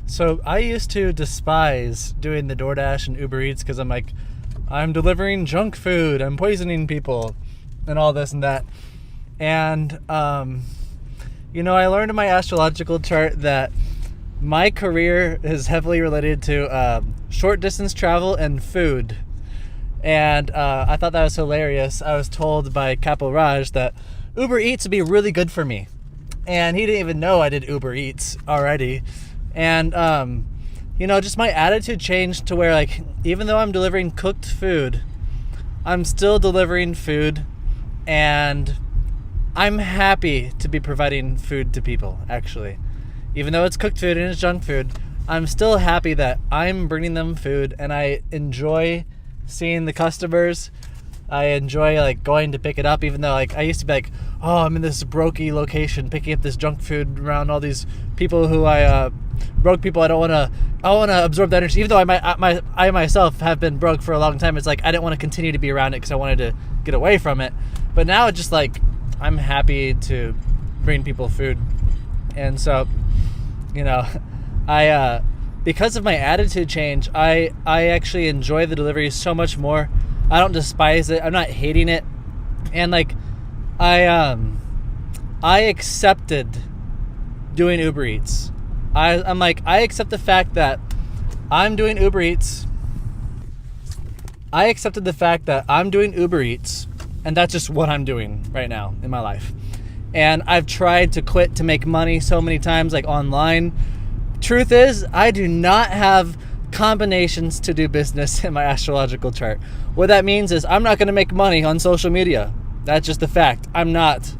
So I used to despise doing the DoorDash and Uber Eats because I'm like, I'm delivering junk food, I'm poisoning people, and all this and that. And, I learned in my astrological chart that my career is heavily related to short distance travel and food. And I thought that was hilarious. I was told by Raj that Uber Eats would be really good for me. And he didn't even know I did Uber Eats already. And, just my attitude changed to where, like, even though I'm delivering cooked food, I'm still delivering food, and I'm happy to be providing food to people, actually. Even though it's cooked food and it's junk food, I'm still happy that I'm bringing them food, and I enjoy seeing the customers. I enjoy, like, going to pick it up, even though, like, I used to be like, oh, I'm in this brokey location picking up this junk food around all these people who broke people. I don't want to absorb that energy, even though I myself have been broke for a long time. It's like I didn't want to continue to be around it because I wanted to get away from it. But now it's just like I'm happy to bring people food. And so, I because of my attitude change, I actually enjoy the delivery so much more. I don't despise it. I'm not hating it. And like I accepted doing Uber Eats. I'm like, I accept the fact that I'm doing Uber Eats. I accepted the fact that I'm doing Uber Eats, and that's just what I'm doing right now in my life. And I've tried to quit to make money so many times, like online. Truth is, I do not have combinations to do business in my astrological chart. What that means is I'm not going to make money on social media. That's just a fact. I'm not.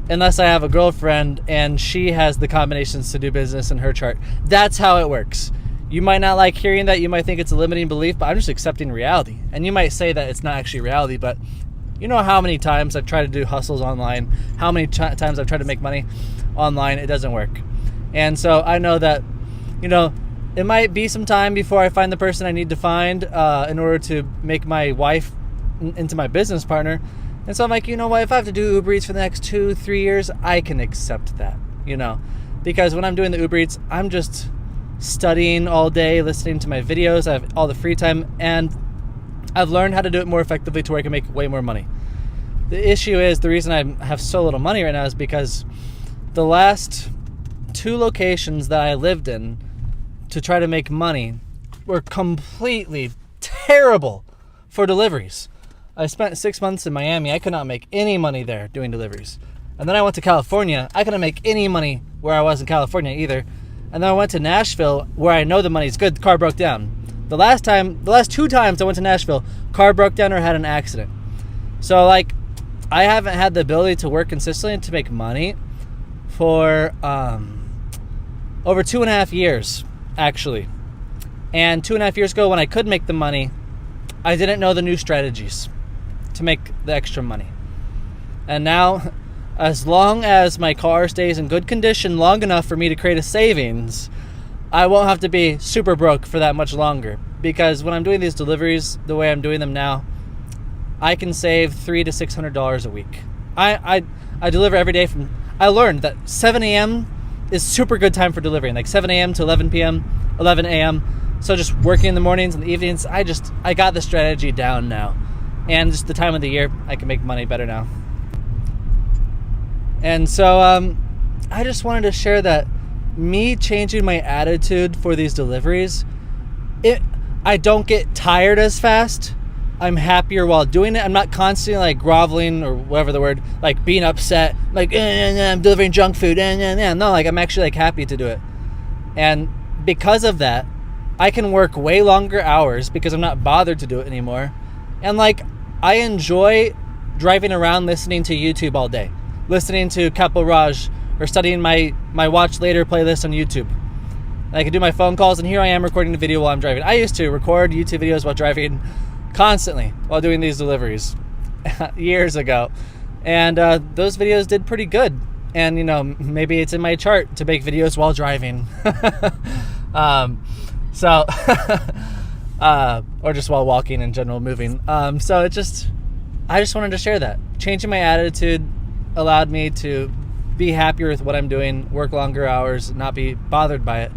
Unless I have a girlfriend and she has the combinations to do business in her chart. That's how it works. You might not like hearing that. You might think it's a limiting belief, but I'm just accepting reality. And you might say that it's not actually reality, but you know how many times I've tried to do hustles online, how many times I've tried to make money online, it doesn't work. And so I know that, it might be some time before I find the person I need to find in order to make my wife into my business partner. And so I'm like, you know what, if I have to do Uber Eats for the next 2-3 years, I can accept that, because when I'm doing the Uber Eats, I'm just studying all day, listening to my videos. I have all the free time, and I've learned how to do it more effectively to where I can make way more money. The issue is, the reason I have so little money right now is because the last 2 locations that I lived in to try to make money were completely terrible for deliveries. I spent 6 months in Miami. I could not make any money there doing deliveries. And then I went to California. I couldn't make any money where I was in California either. And then I went to Nashville, where I know the money's good. The car broke down. The last 2 times I went to Nashville, car broke down or had an accident. So, like, I haven't had the ability to work consistently to make money for over 2.5 years, actually. And 2.5 years ago, when I could make the money, I didn't know the new strategies to make the extra money. And now, as long as my car stays in good condition long enough for me to create a savings, I won't have to be super broke for that much longer. Because when I'm doing these deliveries the way I'm doing them now, I can save $300 to $600 a week. I deliver every day I learned that 7 a.m. is super good time for delivering, like 7 a.m. to 11 p.m., 11 a.m. So just working in the mornings and the evenings, I got the strategy down now. And just the time of the year, I can make money better now. And so I just wanted to share that me changing my attitude for these deliveries, I don't get tired as fast. I'm happier while doing it. I'm not constantly like groveling or whatever the word, like being upset, like I'm delivering junk food. No, like I'm actually like happy to do it. And because of that, I can work way longer hours because I'm not bothered to do it anymore. And like I enjoy driving around listening to YouTube all day, listening to Raj or studying my Watch Later playlist on YouTube. And I can do my phone calls, and here I am recording the video while I'm driving. I used to record YouTube videos while driving constantly while doing these deliveries years ago. And those videos did pretty good. And, maybe it's in my chart to make videos while driving. Or just while walking in general, moving. I just wanted to share that. Changing my attitude allowed me to be happier with what I'm doing, work longer hours, not be bothered by it.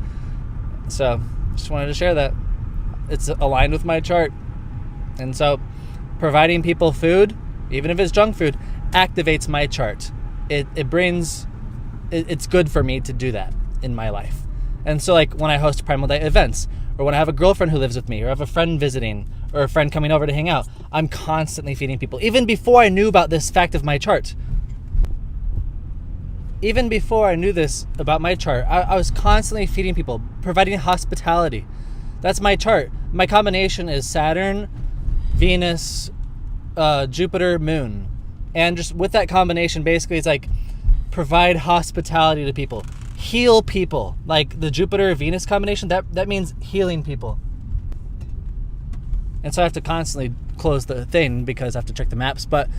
So just wanted to share that. It's aligned with my chart. And so providing people food, even if it's junk food, activates my chart. It's good for me to do that in my life. And so like when I host Primal Diet events, or when I have a girlfriend who lives with me, or I have a friend visiting, or a friend coming over to hang out, I'm constantly feeding people. Even before I knew about this fact of my chart. Even before I knew this about my chart, I was constantly feeding people, providing hospitality. That's my chart. My combination is Saturn, Venus, Jupiter, Moon. And just with that combination, basically it's like provide hospitality to people. Heal people. Like the Jupiter-Venus combination, that means healing people. And so I have to constantly close the thing because I have to check the maps. But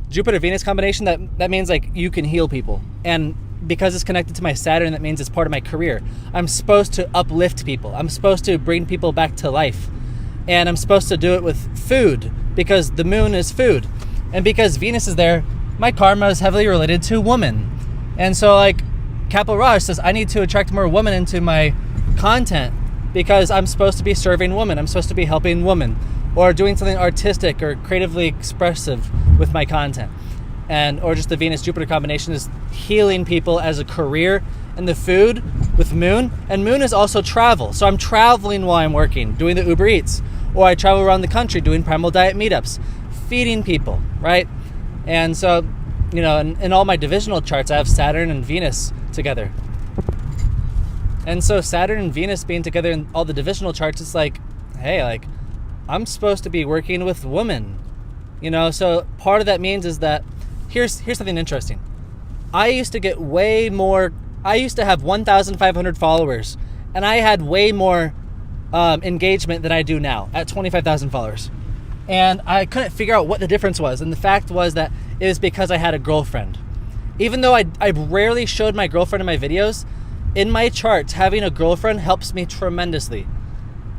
Jupiter-Venus combination, that means like you can heal people. And because it's connected to my Saturn, that means it's part of my career. I'm supposed to uplift people. I'm supposed to bring people back to life. And I'm supposed to do it with food because the moon is food. And because Venus is there, my karma is heavily related to woman. And so like Kapil Raj says, I need to attract more women into my content because I'm supposed to be serving women. I'm supposed to be helping women or doing something artistic or creatively expressive with my content. Or just the Venus-Jupiter combination is healing people as a career. And the food with Moon. And Moon is also travel. So I'm traveling while I'm working, doing the Uber Eats. Or I travel around the country doing Primal Diet meetups, feeding people, right? And so, in all my divisional charts, I have Saturn and Venus together. And so Saturn and Venus being together in all the divisional charts, it's like, hey, like, I'm supposed to be working with women. So part of that means is that, here's something interesting. I used to have 1,500 followers, and I had way more engagement than I do now at 25,000 followers. And I couldn't figure out what the difference was. And the fact was that it was because I had a girlfriend. Even though I rarely showed my girlfriend in my videos, in my charts, having a girlfriend helps me tremendously.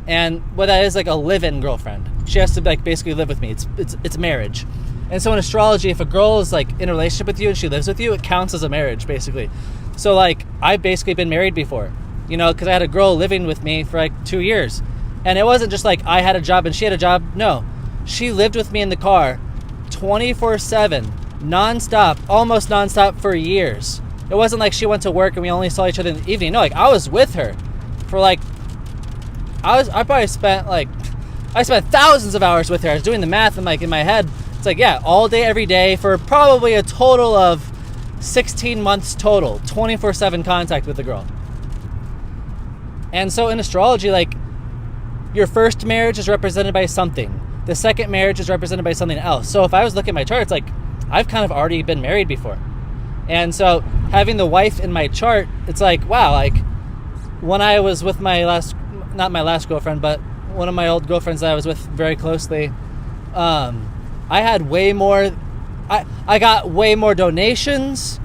And what that is, like a live-in girlfriend. She has to like basically live with me. It's marriage. And so in astrology, if a girl is like in a relationship with you and she lives with you, it counts as a marriage basically. So like I've basically been married before, because I had a girl living with me for like 2 years. And it wasn't just like I had a job and she had a job. No, she lived with me in the car 24/7, nonstop, almost nonstop for years. It wasn't like she went to work and we only saw each other in the evening. No, like I was with her for like, I spent thousands of hours with her. I was doing the math and like in my head, it's like, yeah, all day, every day for probably a total of 16 months total, 24/7 contact with the girl. And so in astrology, like your first marriage is represented by something. The second marriage is represented by something else. So if I was looking at my chart, it's like I've kind of already been married before. And so having the wife in my chart, it's like, wow, like when I was with not my last girlfriend, but one of my old girlfriends that I was with very closely, I had way more, I got way more donations.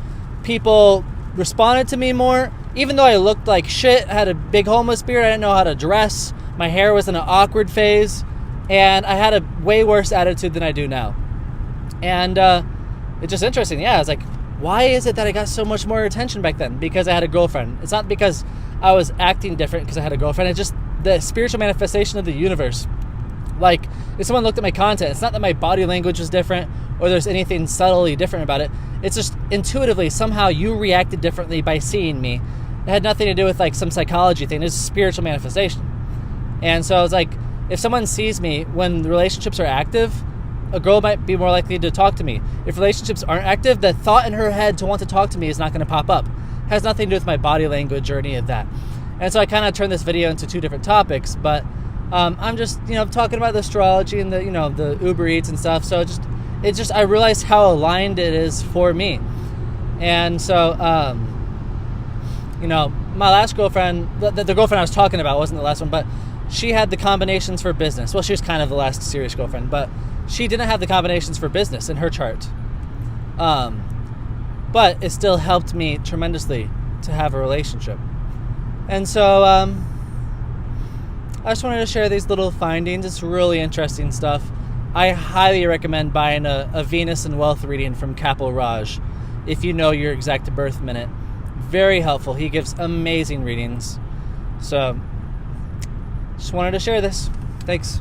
People responded to me more. Even though I looked like shit, I had a big homeless beard, I didn't know how to dress. My hair was in an awkward phase. And I had a way worse attitude than I do now. And it's just interesting. Yeah, I was like, why is it that I got so much more attention back then? Because I had a girlfriend. It's not because I was acting different because I had a girlfriend. It's just the spiritual manifestation of the universe. Like, if someone looked at my content, it's not that my body language was different or there's anything subtly different about it. It's just intuitively, somehow you reacted differently by seeing me. It had nothing to do with like some psychology thing. It's spiritual manifestation. And so I was like, if someone sees me when the relationships are active, a girl might be more likely to talk to me. If relationships aren't active, the thought in her head to want to talk to me is not going to pop up. It has nothing to do with my body language or any of that. And so I kind of turned this video into two different topics, but I'm just, talking about the astrology and the Uber Eats and stuff. So it's just I realized how aligned it is for me. And so, my last girlfriend, the girlfriend I was talking about wasn't the last one, but she had the combinations for business. Well, she was kind of the last serious girlfriend, but she didn't have the combinations for business in her chart. But it still helped me tremendously to have a relationship. And so I just wanted to share these little findings. It's really interesting stuff. I highly recommend buying a Venus and Wealth reading from Kapil Raj if you know your exact birth minute. Very helpful. He gives amazing readings. So Just wanted to share this. Thanks.